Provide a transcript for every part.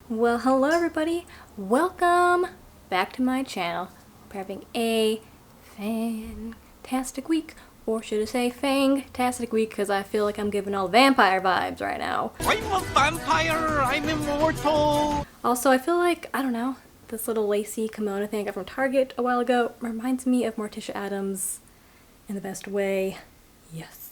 Well, hello everybody. Welcome back to my channel. We're having a fantastic week, or should I say fang-tastic week, because I feel like I'm giving all vampire vibes right now. I'm a vampire! I'm immortal! Also, I feel like, I don't know, this little lacy kimono thing I got from Target a while ago reminds me of Morticia Addams in the best way. Yes.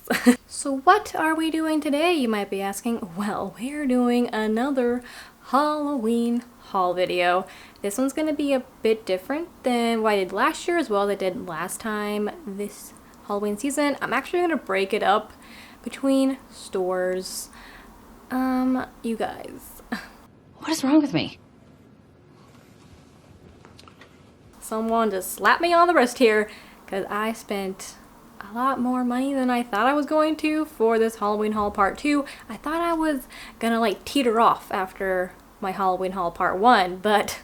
So what are we doing today, you might be asking? Well, we're doing another Halloween haul video. This one's going to be a bit different than what I did last year, as well as I did last time this Halloween season. I'm actually going to break it up between stores. You guys. What is wrong with me? Someone just slapped me on the wrist here, because I spent a lot more money than I thought I was going to for this Halloween haul part 2. I thought I was gonna like teeter off after my Halloween haul part 1, but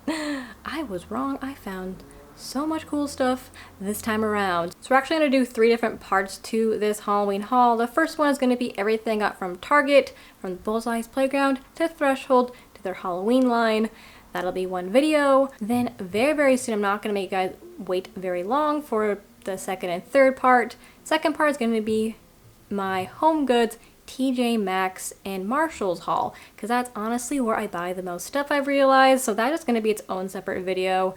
I was wrong. I found so much cool stuff this time around. So we're actually gonna do 3 different parts to this Halloween haul. The first one is gonna be everything I got from Target, from the Bullseye's playground to Threshold to their Halloween line. That'll be one video. Then very soon, I'm not gonna make you guys wait very long for the second and third part. Second part is going to be my Home Goods, TJ Maxx, and Marshall's haul, because that's honestly where I buy the most stuff, I've realized. So that is going to be its own separate video.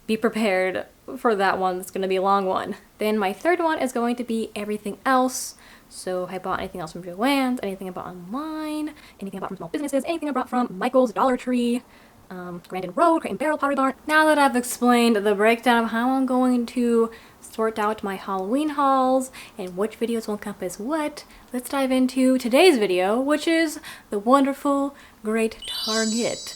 Be prepared for that one. It's going to be a long one. Then my third one is going to be everything else. So if I bought anything else from Joann's, anything I bought online, anything I bought from small businesses, anything I bought from Michael's, Dollar Tree, Grandin Road, Crate and Barrel, Pottery Barn. Now that I've explained the breakdown of how I'm going to sort out my Halloween hauls and which videos will encompass what, let's dive into today's video, which is the wonderful, great Target.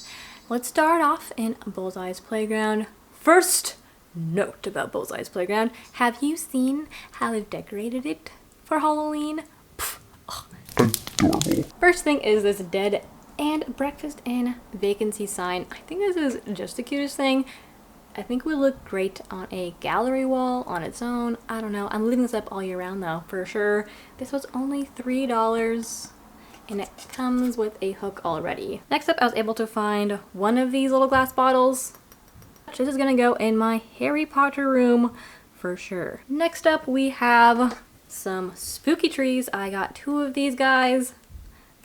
Let's start off in Bullseye's playground. First note about Bullseye's playground, have you seen how they've decorated it for Halloween? Adorable. First thing is this dead and breakfast and vacancy sign. I think this is just the cutest thing. I think it would look great on a gallery wall on its own. I don't know. I'm leaving this up all year round though, for sure. This was only $3 and it comes with a hook already. Next up, I was able to find one of these little glass bottles. This is gonna go in my Harry Potter room for sure. Next up, we have some spooky trees. I got 2 of these guys.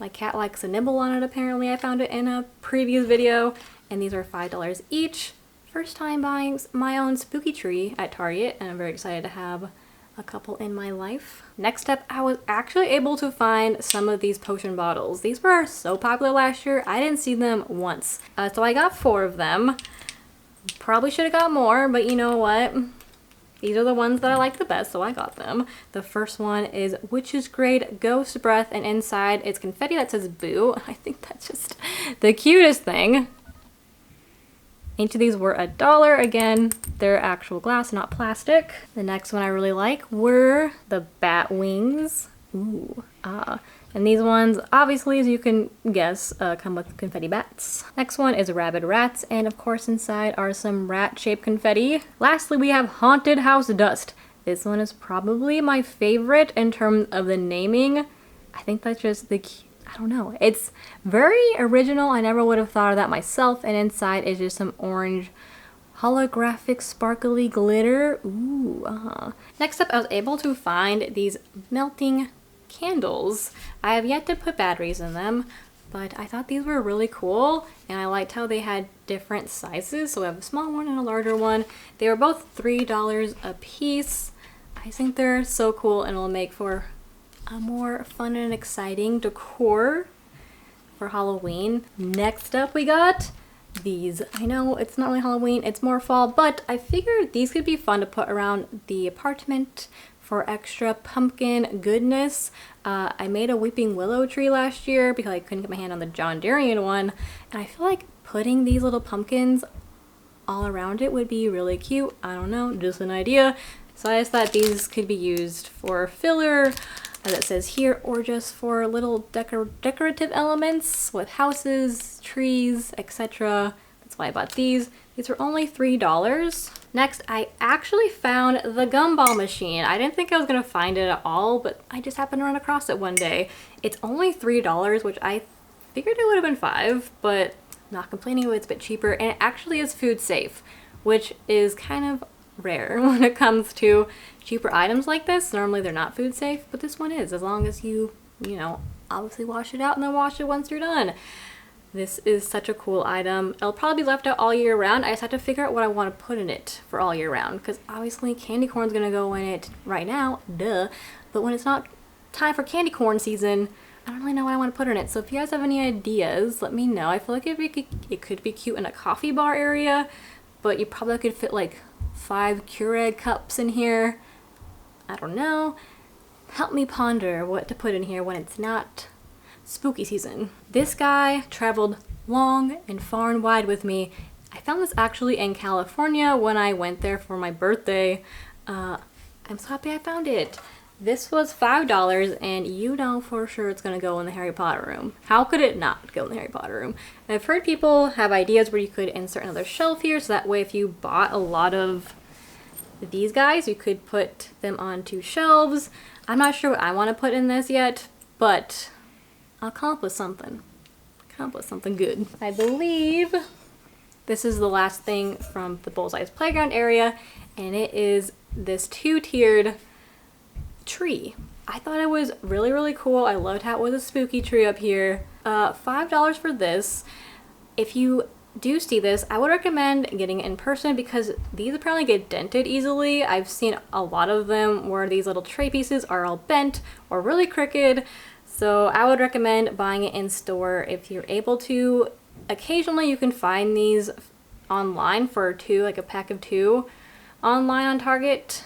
My cat likes a nibble on it, apparently. I found it in a previous video, and these are $5 each. First time buying my own spooky tree at Target, and I'm very excited to have a couple in my life. Next up, I was actually able to find some of these potion bottles. These were so popular last year, I didn't see them once. So I got 4 of them. Probably should have got more, but you know what? These are the ones that I like the best, so I got them. The first one is Witch's Grade Ghost Breath, and inside it's confetti that says boo. I think that's just the cutest thing. Each of these were $1. Again, they're actual glass, not plastic. The next one I really like were the bat wings. Ooh, and these ones, obviously, as you can guess, come with confetti bats. Next one is rabid rats, and of course inside are some rat-shaped confetti. Lastly, we have haunted house dust. This one is probably my favorite in terms of the naming. I think that's just I don't know. It's very original. I never would have thought of that myself, and inside is just some orange holographic sparkly glitter. Ooh, Next up, I was able to find these melting candles. I have yet to put batteries in them, but I thought these were really cool, and I liked how they had different sizes. So we have a small one and a larger one. They were both $3 a piece. I think they're so cool, and will make for a more fun and exciting decor for Halloween. Next up, we got these. I know it's not really Halloween, it's more fall, but I figured these could be fun to put around the apartment for extra pumpkin goodness. I made a weeping willow tree last year because I couldn't get my hand on the John Darian one, and I feel like putting these little pumpkins all around it would be really cute. I don't know, just an idea. So I just thought these could be used for filler, as it says here, or just for little decorative elements with houses, trees, etc. That's why I bought these. These were only $3. Next, I actually found the gumball machine. I didn't think I was gonna find it at all, but I just happened to run across it one day. It's only $3, which I Figured it would have been $5, but not complaining, it's a bit cheaper, and it actually is food safe, which is kind of rare when it comes to cheaper items like this. Normally they're not food safe, but this one is, as long as you know, obviously wash it out and then wash it once you're done. This is such a cool item. It'll probably be left out all year round. I just have to figure out what I want to put in it for all year round, because obviously candy corn's gonna go in it right now, duh. But when it's not time for candy corn season, I don't really know what I want to put in it. So if you guys have any ideas, let me know. I feel like it could be cute in a coffee bar area, but you probably could fit like 5 Keurig cups in here. I don't know. Help me ponder what to put in here when it's not spooky season. This guy traveled long and far and wide with me. I found this actually in California when I went there for my birthday. I'm so happy I found it. This was $5, and you know for sure it's gonna go in the Harry Potter room. How could it not go in the Harry Potter room? And I've heard people have ideas where you could insert another shelf here, so that way if you bought a lot of these guys, you could put them onto shelves. I'm not sure what I want to put in this yet, but I'll come up with something. Come up with something good. I believe this is the last thing from the Bullseye's playground area, and it is this 2-tiered tree. I thought it was really, really cool. I loved how it was a spooky tree up here. $5 for this. If you do see this, I would recommend getting it in person because these apparently get dented easily. I've seen a lot of them where these little tray pieces are all bent or really crooked. So I would recommend buying it in store if you're able to. Occasionally you can find these online for 2, like a pack of 2 online on Target,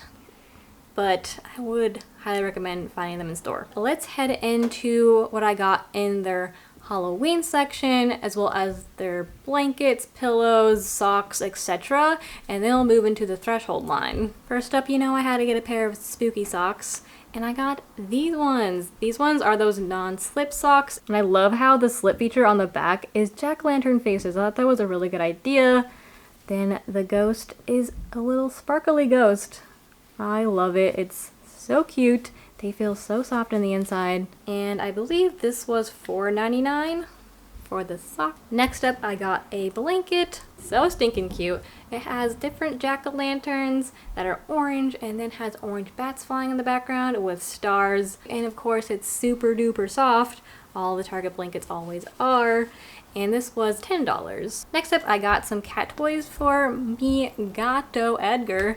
but I would highly recommend finding them in store. Let's head into what I got in their Haul-o-ween section, as well as their blankets, pillows, socks, etc. And then we'll move into the threshold line. First up, you know I had to get a pair of spooky socks, and I got these ones. These ones are those non-slip socks, and I love how the slip feature on the back is jack-o'-lantern faces. I thought that was a really good idea. Then the ghost is a little sparkly ghost. I love it. It's so cute. They feel so soft on the inside. And I believe this was $4.99 for the sock. Next up, I got a blanket. So stinking cute. It has different jack-o'-lanterns that are orange, and then has orange bats flying in the background with stars. And of course, it's super duper soft. All the Target blankets always are. And this was $10. Next up, I got some cat toys for mi gato Edgar.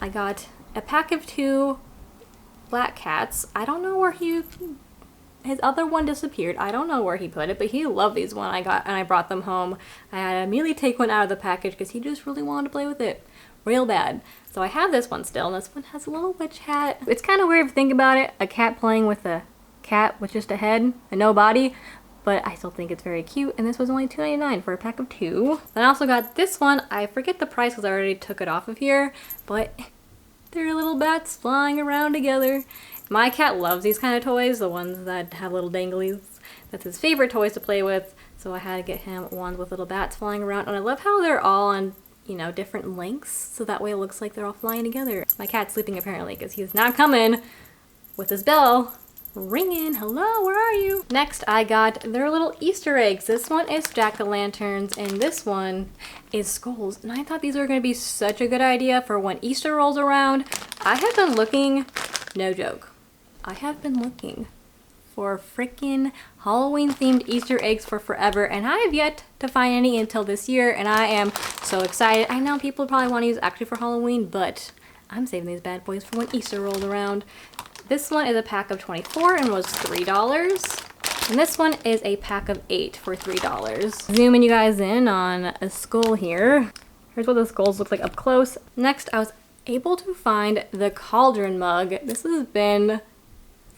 I got a pack of 2 black cats. I don't know where his other one disappeared. I don't know where he put it, but he loved these when I brought them home. I had to immediately take one out of the package because he just really wanted to play with it real bad. So I have this one still, and this one has a little witch hat. It's kind of weird if you think about it, a cat playing with a cat with just a head and no body, but I still think it's very cute, and this was only $2.99 for a pack of 2. Then I also got this one. I forget the price because I already took it off of here, but they're little bats flying around together. My cat loves these kind of toys, the ones that have little danglies. That's his favorite toys to play with, so I had to get him ones with little bats flying around. And I love how they're all on, you know, different lengths, so that way it looks like they're all flying together. My cat's sleeping apparently because he's not coming with his bell ringing. Hello, where are you? Next, I got their little Easter eggs. This one is jack-o'-lanterns, and this one is skulls. And I thought these were going to be such a good idea for when Easter rolls around. I have been looking, no joke, I have been looking for freaking Halloween themed Easter eggs for forever, and I have yet to find any until this year, and I am so excited. I know people probably want to use actually for Halloween, but I'm saving these bad boys for when Easter rolls around. This one is a pack of 24 and was $3. And this one is a pack of 8 for $3. Zooming you guys in on a skull here. Here's what the skulls look like up close. Next, I was able to find the cauldron mug. This has been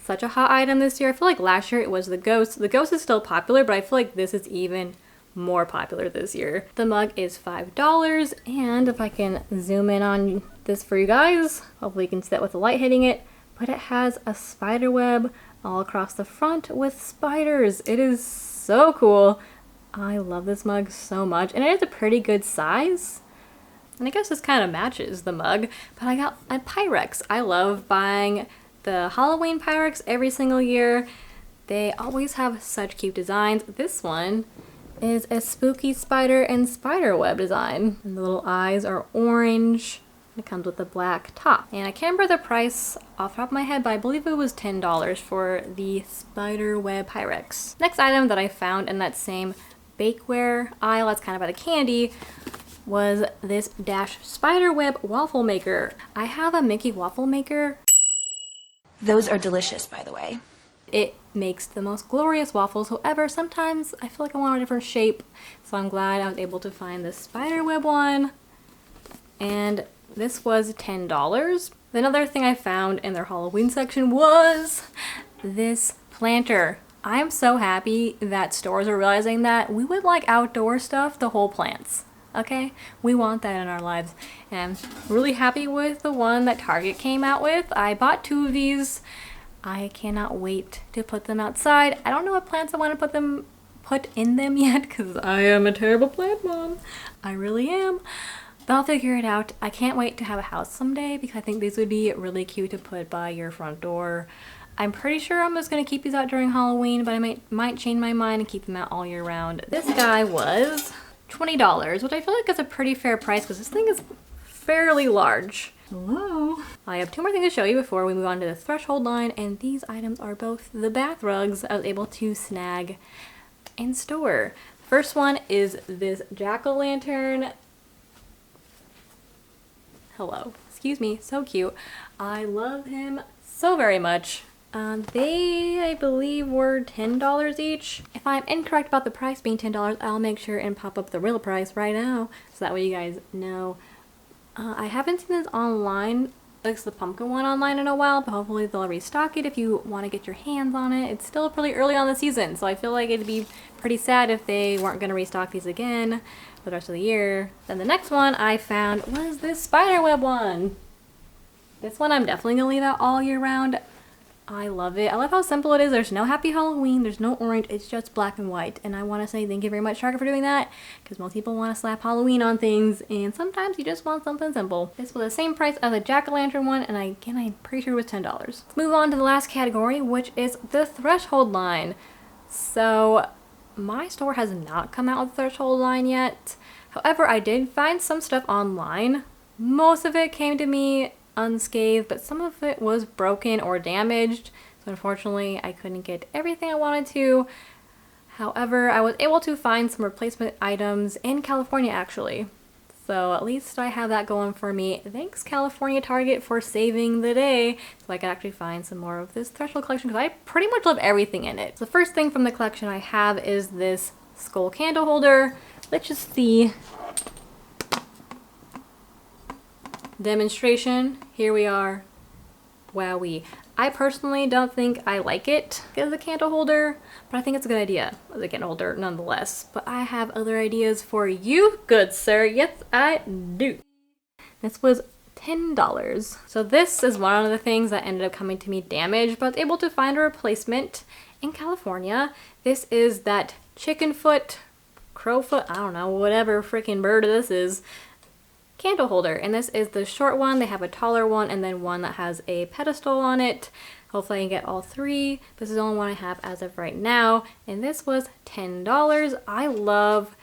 such a hot item this year. I feel like last year it was the ghost. The ghost is still popular, but I feel like this is even more popular this year. The mug is $5, and if I can zoom in on this for you guys, hopefully you can see that with the light hitting it, but it has a spider web all across the front with spiders. It is so cool. I love this mug so much, and it is a pretty good size. And I guess this kind of matches the mug, but I got a Pyrex. I love buying the Halloween Pyrex every single year. They always have such cute designs. This one is a spooky spider and spider web design. And the little eyes are orange. It comes with a black top. And I can't remember the price off the top of my head, but I believe it was $10 for the spider web Pyrex. Next item that I found in that same bakeware aisle, that's kind of by the candy, was this Dash spider web waffle maker. I have a Mickey waffle maker. Those are delicious, by the way. It makes the most glorious waffles. However, sometimes I feel like I want a different shape, so I'm glad I was able to find this spider web one. And this was $10. Another thing I found in their Halloween section was this planter. I am so happy that stores are realizing that we would like outdoor stuff to hold plants. Okay? We want that in our lives. And I'm really happy with the one that Target came out with. I bought 2 of these. I cannot wait to put them outside. I don't know what plants I want to put in them yet, because I am a terrible plant mom. I really am. But I'll figure it out. I can't wait to have a house someday, because I think these would be really cute to put by your front door. I'm pretty sure I'm just going to keep these out during Halloween, but I might change my mind and keep them out all year round. This guy was $20, which I feel like is a pretty fair price because this thing is fairly large. Hello. I have 2 more things to show you before we move on to the threshold line, and these items are both the bath rugs I was able to snag and store. First one is this jack-o'-lantern. Hello. Excuse me. So cute. I love him so very much. They, I believe, were $10 each. If I'm incorrect about the price being $10, I'll make sure and pop up the real price right now, so that way you guys know. I haven't seen this online, like the pumpkin one online in a while, but hopefully they'll restock it if you want to get your hands on it. It's still pretty early on the season, so I feel like it'd be pretty sad if they weren't going to restock these again for the rest of the year. Then the next one I found was this spiderweb one. This one I'm definitely going to leave out all year round. I love it. I love how simple it is. There's no Happy Halloween. There's no orange. It's just black and white. And I want to say thank you very much, Target, for doing that. Because most people want to slap Halloween on things. And sometimes you just want something simple. This was the same price as a jack-o'-lantern one. And again, I'm pretty sure it was $10. Let's move on to the last category, which is the threshold line. So my store has not come out with the threshold line yet. However, I did find some stuff online. Most of it came to me unscathed, but some of it was broken or damaged, so unfortunately I couldn't get everything I wanted to. However, I was able to find some replacement items in California actually, so at least I have that going for me. Thanks California Target for saving the day, so I could actually find some more of this threshold collection because I pretty much love everything in it. So the first thing from the collection I have is this skull candle holder. Let's just see. Demonstration. Here we are. Wowee. I personally don't think I like it as a candle holder, but I think it's a good idea as a candle holder nonetheless. But I have other ideas for you, good sir. Yes, I do. This was $10. So this is one of the things that ended up coming to me damaged, but I was able to find a replacement in California. This is that chicken foot, crow foot, I don't know, whatever freaking bird this is, candle holder. And this is the short one. They have a taller one and then one that has a pedestal on it. Hopefully I can get all 3. This is the only one I have as of right now, and this was $10. I love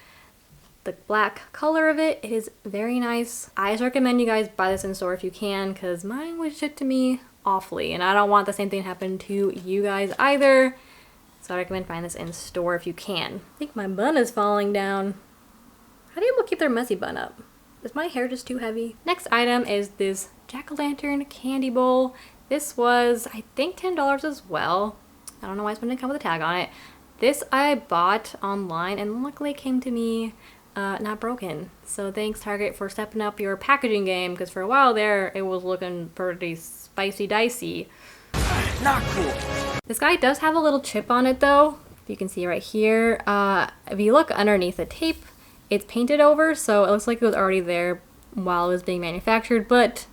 the black color of it. It is very nice. I just recommend you guys buy this in store if you can, because mine was shipped to me awfully and I don't want the same thing to happen to you guys either, so I recommend buying this in store if you can. I think my bun is falling down. How do people keep their messy bun up? Is my hair just too heavy? Next item is this jack-o'-lantern candy bowl. This was, I think, $10 as well. I don't know why it's going to come with a tag on it. This I bought online and luckily it came to me not broken. So thanks Target for stepping up your packaging game, because for a while there it was looking pretty spicy dicey. Not cool. This guy does have a little chip on it though. If you can see right here. If you look underneath the tape, it's painted over, so it looks like it was already there while it was being manufactured, but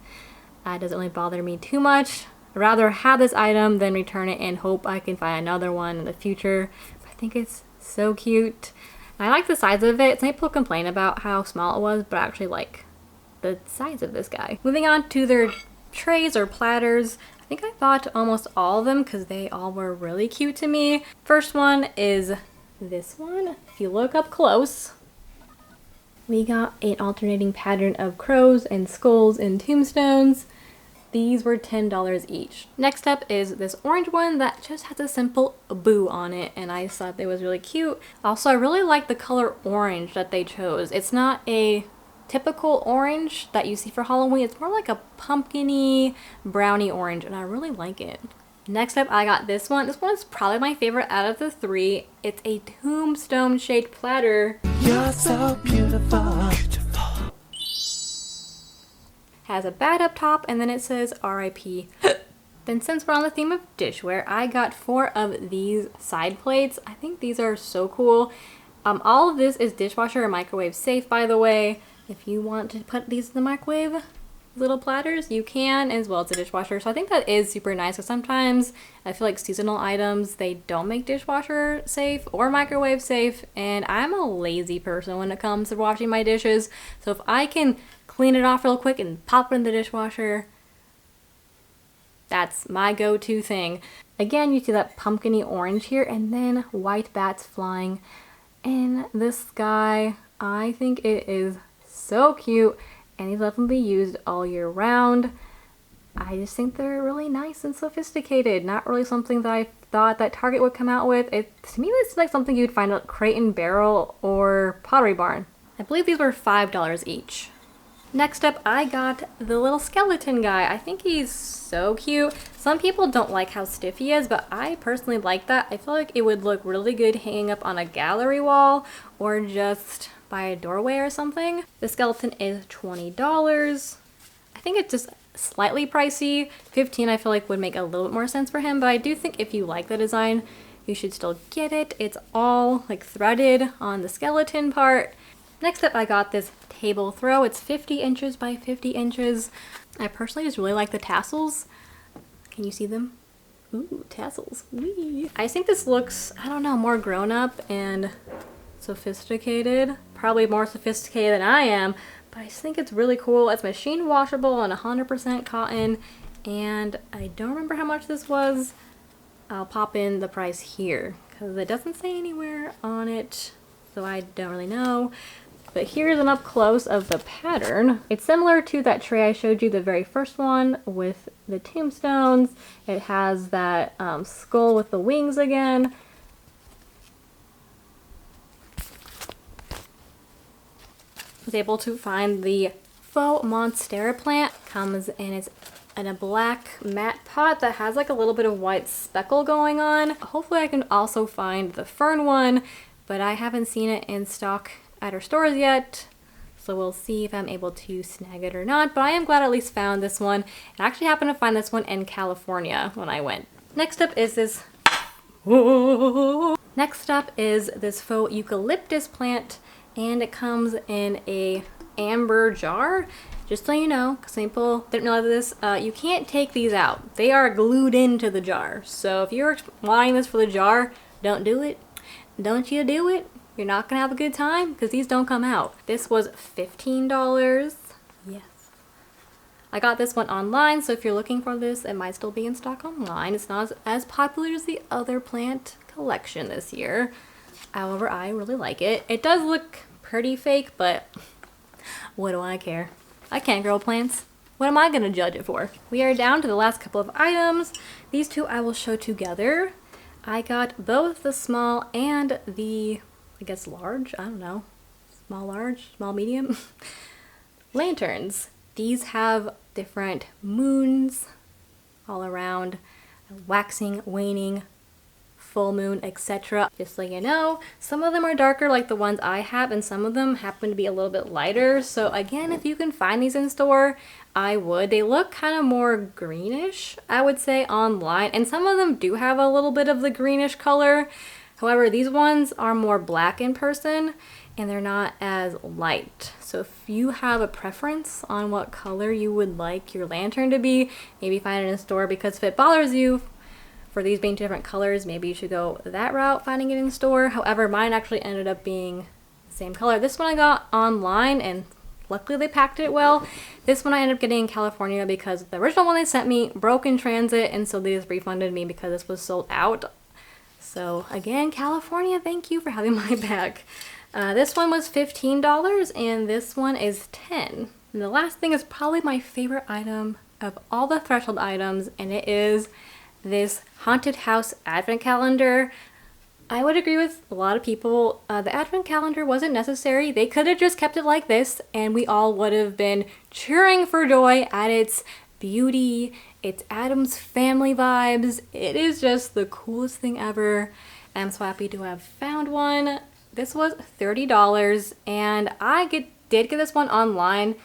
that doesn't really bother me too much. I'd rather have this item than return it and hope I can find another one in the future. But I think it's so cute. And I like the size of it. Some people complain about how small it was, but I actually like the size of this guy. Moving on to their trays or platters. I think I bought almost all of them because they all were really cute to me. First one is this one. If you look up close, we got an alternating pattern of crows and skulls and tombstones. These were $10 each. Next up is this orange one that just has a simple boo on it, and I just thought it was really cute. Also, I really like the color orange that they chose. It's not a typical orange that you see for Halloween. It's more like a pumpkin-y, brownie orange, and I really like it. Next up, I got this one. This one's probably my favorite out of the three. It's a tombstone shaped platter. You're so beautiful. Has a bat up top, and then it says RIP. Then since we're on the theme of dishware, I got 4 of these side plates. I think these are so cool. All of this is dishwasher and microwave safe, by the way. If you want to put these in the microwave, little platters, you can, as well as a dishwasher. So I think that is super nice, because sometimes I feel like seasonal items, they don't make dishwasher safe or microwave safe, and I'm a lazy person when it comes to washing my dishes. So if I can clean it off real quick and pop it in the dishwasher, that's my go-to thing. Again, you see that pumpkin-y orange here, and then white bats flying in the sky. I think it is so cute, and these can be used all year round. I just think they're really nice and sophisticated. Not really something that I thought that Target would come out with. To me, this is like something you'd find at Crate and Barrel or Pottery Barn. I believe these were $5 each. Next up, I got the little skeleton guy. I think he's so cute. Some people don't like how stiff he is, but I personally like that. I feel like it would look really good hanging up on a gallery wall or just by a doorway or something. The skeleton is $20. I think it's just slightly pricey. $15 I feel like would make a little bit more sense for him, but I do think if you like the design, you should still get it. It's all like threaded on the skeleton part. Next up, I got this table throw. It's 50 inches by 50 inches. I personally just really like the tassels. Can you see them? Ooh, tassels. Whee. I think this looks, I don't know, more grown up and sophisticated. Probably more sophisticated than I am, but I just think it's really cool. It's machine washable and 100% cotton, and I don't remember how much this was. I'll pop in the price here because it doesn't say anywhere on it, so I don't really know. But here's an up close of the pattern. It's similar to that tray I showed you, the very first one with the tombstones. It has that skull with the wings again. I was able to find the faux monstera plant. Comes in a black matte pot that has like a little bit of white speckle going on. Hopefully I can also find the fern one, but I haven't seen it in stock at our stores yet, so we'll see if I'm able to snag it or not, but I am glad I at least found this one. I actually happened to find this one in California when I went. Next up is this faux eucalyptus plant, and it comes in a amber jar. Just so you know, because some people didn't realize this, you can't take these out. They are glued into the jar. So if you're wanting this for the jar, don't do it. Don't you do it. You're not gonna have a good time because these don't come out. This was $15. Yes. I got this one online, so if you're looking for this, it might still be in stock online. It's not as popular as the other plant collection this year. However, I really like it. It does look pretty fake, but what do I care? I can't grow plants. What am I gonna judge it for? We are down to the last couple of items. These two I will show together. I got both the small and the, I guess, large, I don't know, small, large, small, medium, lanterns. These have different moons all around, waxing, waning, full moon, etc. Just so you know, some of them are darker like the ones I have, and some of them happen to be a little bit lighter. So again, if you can find these in store, I would. They look kind of more greenish, I would say, online, and some of them do have a little bit of the greenish color. However, these ones are more black in person, and they're not as light. So if you have a preference on what color you would like your lantern to be, maybe find it in a store, because if it bothers you for these being two different colors, maybe you should go that route, finding it in store. However, mine actually ended up being the same color. This one I got online, and luckily they packed it well. This one I ended up getting in California because the original one they sent me broke in transit, and so they just refunded me because this was sold out. So again, California, thank you for having my back. This one was $15 and this one is $10. And the last thing is probably my favorite item of all the Threshold items, and it is this haunted house advent calendar. I would agree with a lot of people. The advent calendar wasn't necessary. They could have just kept it like this and we all would have been cheering for joy at its beauty, its Addams Family vibes. It is just the coolest thing ever. I'm so happy to have found one. This was $30 and I did get this one online.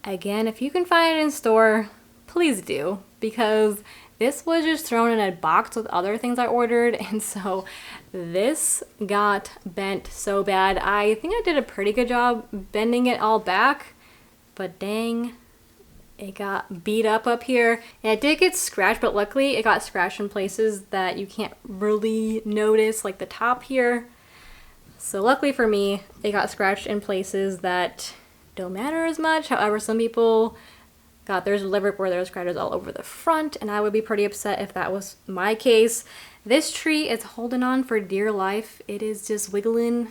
Again, if you can find it in store, please do, because this was just thrown in a box with other things I ordered, and so this got bent so bad. I think I did a pretty good job bending it all back, but dang, it got beat up here. And it did get scratched, but luckily it got scratched in places that you can't really notice, like the top here. So luckily for me, it got scratched in places that don't matter as much. However, some people got theirs delivered where there were scratches all over the front, and I would be pretty upset if that was my case. This tree is holding on for dear life. It is just wiggling,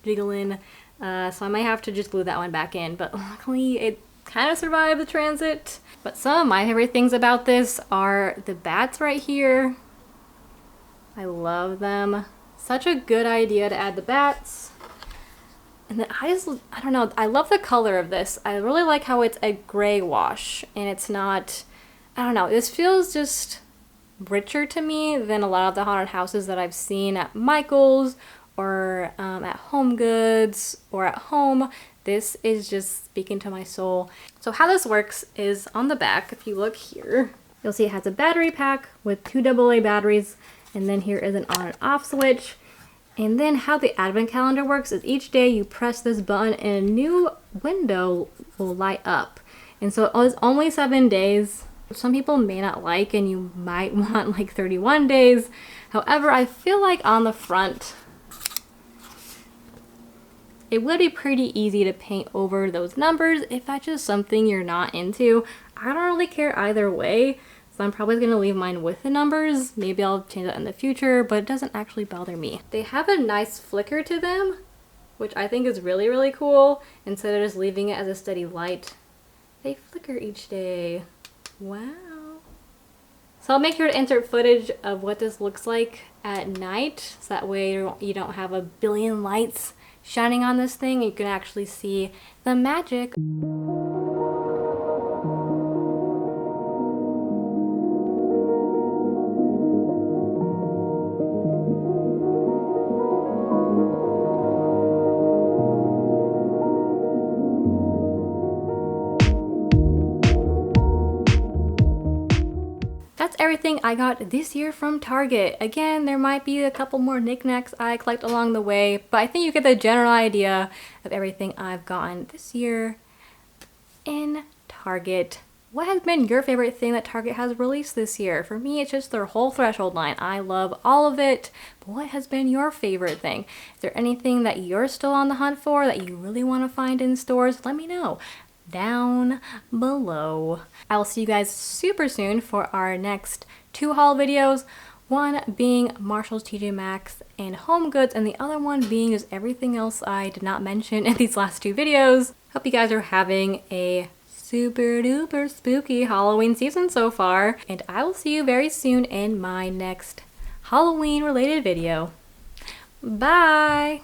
jiggling, so I might have to just glue that one back in, but luckily it kind of survived the transit. But some of my favorite things about this are the bats right here. I love them. Such a good idea to add the bats. And then I don't know, I love the color of this. I really like how it's a gray wash and it's not, I don't know, this feels just richer to me than a lot of the haunted houses that I've seen at Michael's or at Home Goods or at home. This is just speaking to my soul. So how this works is on the back, if you look here, you'll see it has a battery pack with 2 AA batteries, and then here is an on and off switch. And then how the advent calendar works is each day you press this button and a new window will light up. And so it's only 7 days. Some people may not like, and you might want like 31 days. However, I feel like on the front, it would be pretty easy to paint over those numbers if that's just something you're not into. I don't really care either way. So I'm probably going to leave mine with the numbers. Maybe I'll change that in the future, but it doesn't actually bother me. They have a nice flicker to them, which I think is really, really cool. Instead of just leaving it as a steady light, they flicker each day. Wow. So I'll make sure to insert footage of what this looks like at night, so that way you don't have a billion lights shining on this thing. You can actually see the magic. That's everything I got this year from Target. Again, there might be a couple more knickknacks I collect along the way, but I think you get the general idea of everything I've gotten this year in Target. What has been your favorite thing that Target has released this year? For me, it's just their whole Threshold line. I love all of it, but what has been your favorite thing? Is there anything that you're still on the hunt for that you really want to find in stores? Let me know down below. I will see you guys super soon for our next 2 haul videos. One being Marshall's, TJ Maxx, and Home Goods, and the other one being just everything else I did not mention in these last 2 videos. Hope you guys are having a super duper spooky Halloween season so far, and I will see you very soon in my next Halloween related video. Bye!